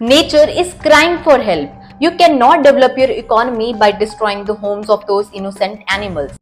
Nature is crying for help. You cannot develop your economy by destroying the homes of those innocent animals.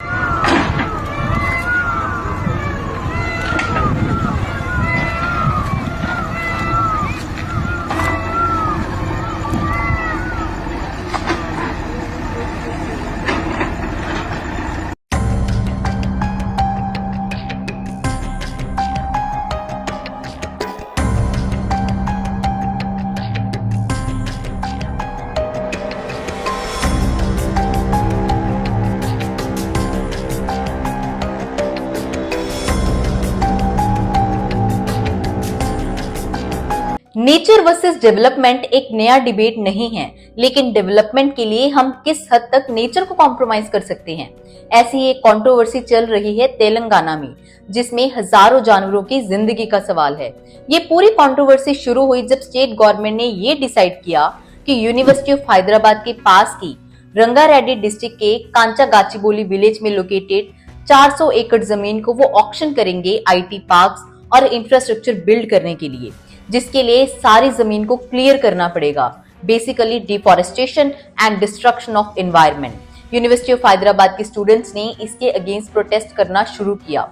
Nature versus development एक नया debate नहीं है, लेकिन development के लिए हम किस हद तक नेचर को कॉम्प्रोमाइज कर सकते हैं। ऐसी एक कंट्रोवर्सी चल रही है तेलंगाना में, जिसमें हजारों जानवरों की जिंदगी का सवाल है। ये पूरी कंट्रोवर्सी शुरू हुई जब स्टेट गवर्नमेंट ने ये डिसाइड किया कि यूनिवर्सिटी ऑफ हैदराबाद के पास की रंगारेड्डी डिस्ट्रिक्ट के कांचागाचिबोली विलेज में लोकेटेड 400 एकड़ जमीन को वो ऑक्शन करेंगे आईटी पार्क्स और इंफ्रास्ट्रक्चर बिल्ड करने के लिए, जिसके लिए सारी जमीन को क्लियर करना पड़ेगा। Basically deforestation and destruction of environment. University of Hyderabad के स्टूडेंट्स ने इसके अगेंस्ट प्रोटेस्ट करना शुरू किया।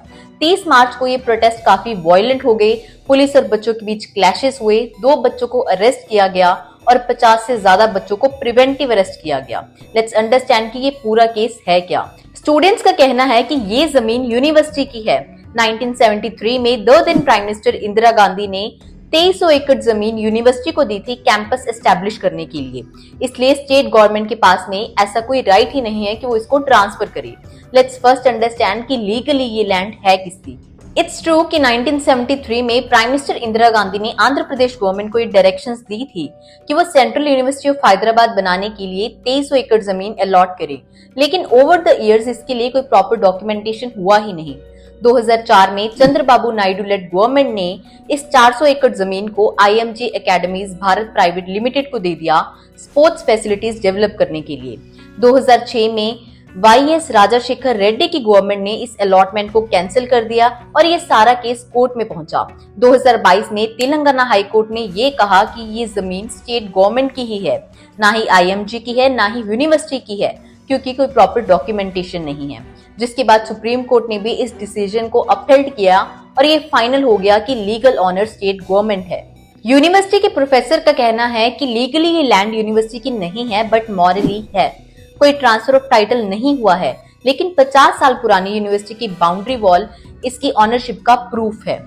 30 मार्च को ये प्रोटेस्ट काफी वायलेंट हो गए। पुलिस और बच्चों के बीच क्लैशेस हुए। 2 बच्चों को अरेस्ट किया गया और 50 से ज्यादा बच्चों को प्रिवेंटिव अरेस्ट किया गया। लेट्स अंडरस्टैंड कि ये पूरा केस है क्या। स्टूडेंट्स का कहना है कि ये जमीन यूनिवर्सिटी की है। 1973 में दिन प्राइम मिनिस्टर इंदिरा गांधी ने 2300 एकड़ जमीन यूनिवर्सिटी को दी थी कैंपस एस्टैब्लिश करने के लिए। इसलिए स्टेट गवर्नमेंट के पास में ऐसा कोई राइट ही नहीं है कि वो इसको ट्रांसफर करे। लेट्स फर्स्ट अंडरस्टैंड कि लीगली ये लैंड है किसकी। इट्स ट्रू कि 1973 में प्राइम मिनिस्टर इंदिरा गांधी ने आंध्र प्रदेश गवर्नमेंट को ये डायरेक्शंस दी थी कि वो सेंट्रल यूनिवर्सिटी ऑफ हैदराबाद बनाने के लिए 2300 एकड़ जमीन अलॉट करे, लेकिन ओवर द इयर्स इसके लिए कोई प्रॉपर डॉक्यूमेंटेशन हुआ ही नहीं। 2004 में चंद्रबाबू नायडू लेड गवर्नमेंट ने इस 400 एकड़ जमीन को आईएमजे एकेडमीज भारत प्राइवेट लिमिटेड को दे दिया स्पोर्ट्स फैसिलिटीज डेवलप करने के लिए। 2006 में वाईएस राजाशेखर रेड्डी की गवर्नमेंट ने इस अलॉटमेंट को कैंसिल कर दिया और ये सारा केस कोर्ट में पहुंचा। 2022 में तेलंगाना हाई कोर्ट ने ये कहा कि ये जमीन स्टेट गवर्नमेंट की ही है, ना ही आईएमजे की है, ना ही यूनिवर्सिटी की है, क्योंकि कोई प्रॉपर डॉक्यूमेंटेशन नहीं है। जिसके बाद सुप्रीम कोर्ट ने भी इस डिसीजन को अपहेल्ड किया और ये फाइनल हो गया कि लीगल ऑनर स्टेट गवर्नमेंट है। यूनिवर्सिटी के प्रोफेसर का कहना है कि लीगली ये लैंड यूनिवर्सिटी की नहीं है, बट मॉरली है। कोई ट्रांसफर ऑफ टाइटल नहीं हुआ है, लेकिन 50 साल पुरानी यूनिवर्सिटी की बाउंड्री वॉल इसकी ऑनरशिप का प्रूफ है।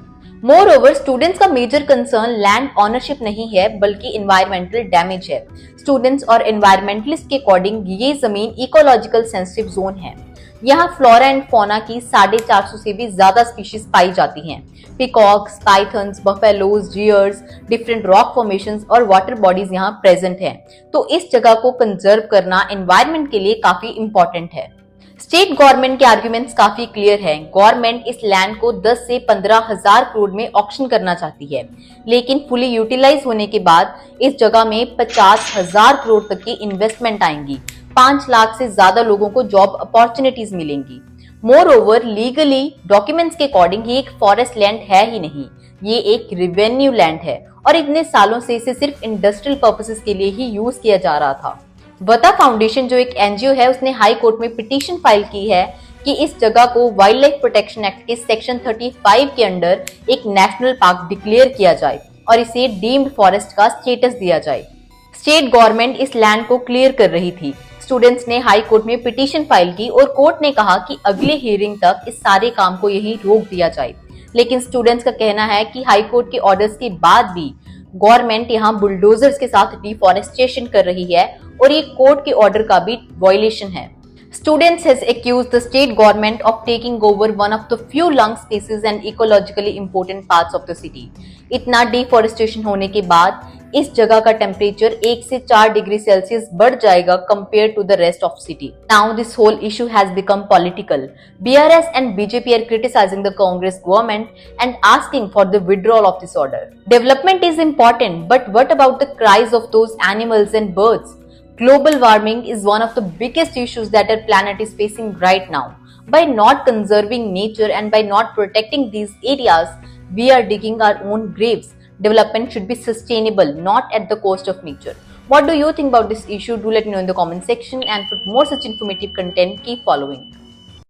मोर ओवर स्टूडेंट्स का मेजर कंसर्न लैंड ऑनरशिप नहीं है, बल्कि एनवायरमेंटल डैमेज है। स्टूडेंट्स और एनवायरमेंटलिस्ट के अकॉर्डिंग ये जमीन इकोलॉजिकल सेंसिटिव जोन है। यहाँ फ्लोरा एंड फौना की 450 से भी ज्यादा स्पीशीज पाई जाती हैं। Peacocks, pythons, buffaloes, dears, different rock formations और वाटर बॉडीज यहाँ प्रेजेंट हैं। तो इस जगह को कंजर्व करना एनवायरनमेंट के लिए काफी इंपॉर्टेंट है। स्टेट गवर्नमेंट के आर्ग्यूमेंट्स काफी क्लियर हैं। गवर्नमेंट इस लैंड को 10 से 15 हजार करोड़ में ऑक्शन करना चाहती है, लेकिन फुली यूटिलाइज होने के बाद इस जगह में 50,000 करोड़ तक की इन्वेस्टमेंट आएंगी। 5 लाख से ज्यादा लोगों को जॉब अपॉर्चुनिटीज मिलेंगी। मोर ओवर लीगली डॉक्यूमेंट्स के अकॉर्डिंग ये एक फॉरेस्ट लैंड है ही नहीं, ये एक रेवेन्यू लैंड है और इतने सालों से इसे सिर्फ इंडस्ट्रियल पर्पसेस के लिए ही यूज किया जा रहा था। वता फाउंडेशन जो एक एनजीओ है, उसने हाई कोर्ट में पिटीशन फाइल की है कि इस जगह को वाइल्ड लाइफ प्रोटेक्शन एक्ट के सेक्शन 35 के अंडर एक नेशनल पार्क डिक्लेयर किया जाए और इसे डीम्ड फॉरेस्ट का स्टेटस दिया जाए। स्टेट गवर्नमेंट इस लैंड को क्लियर कर रही थी। स्टूडेंट्स ने हाई कोर्ट में पिटीशन फाइल की और कोर्ट ने कहा कि अगले हियरिंग तक इस सारे काम को यही रोक दिया जाए। लेकिन स्टूडेंट्स का कहना है कि हाई कोर्ट के ऑर्डर्स के बाद भी गवर्नमेंट यहाँ बुलडोजर्स के साथ डिफॉरेस्टेशन कर रही है और ये कोर्ट के ऑर्डर का भी वायलेशन है। Students has accused the state government of taking over one of the few lung spaces and ecologically important parts of the city. इतना डिफॉरेस्टेशन होने के बाद इस जगह का टेम्परेचर 1 से 4 डिग्री सेल्सियस बढ़ जाएगा compared to the rest of city. Now this whole issue has become political. BRS and BJP are criticizing the Congress government and asking for the withdrawal of this order. Development is important, but what about the cries of those animals and birds? Global warming is one of the biggest issues that our planet is facing right now. By not conserving nature and by not protecting these areas, we are digging our own graves. Development should be sustainable, not at the cost of nature. What do you think about this issue? Do let me know in the comment section, and for more such informative content, keep following.